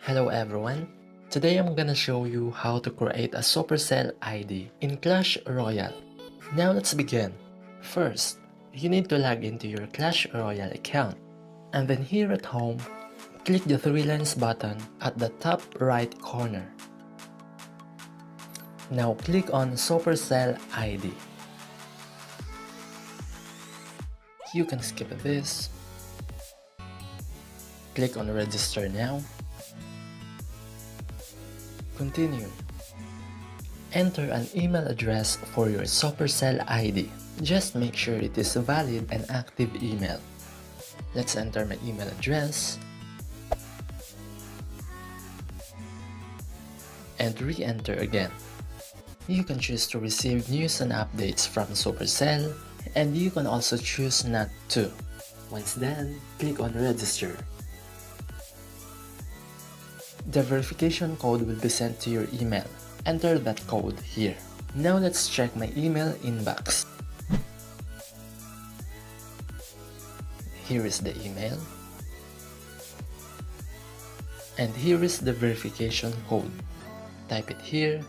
Hello everyone, today I'm gonna show you how to create a Supercell ID in Clash Royale. Now let's begin. First, you need to log into your Clash Royale account. And then here at home, click the three lines button at the top right corner. Now click on Supercell ID. You can skip this. Click on register now. Continue. Enter an email address for your Supercell ID. Just make sure it is a valid and active email. Let's enter my email address and re-enter again. You can choose to receive news and updates from Supercell, and you can also choose not to. Once done, click on register. The verification code will be sent to your email. Enter that code here. Now let's check my email inbox. Here is the email. And here is the verification code. Type it here.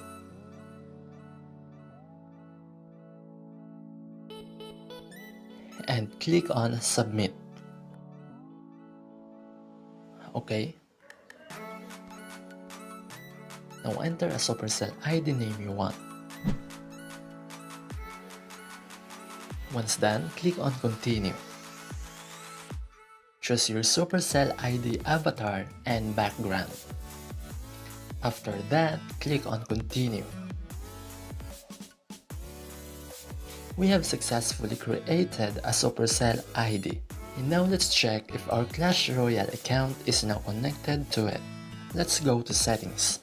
And click on submit. Okay. Now enter a Supercell ID name you want. Once done, click on continue. Choose your Supercell ID avatar and background. After that, click on continue. We have successfully created a Supercell ID. And now let's check if our Clash Royale account is now connected to it. Let's go to settings.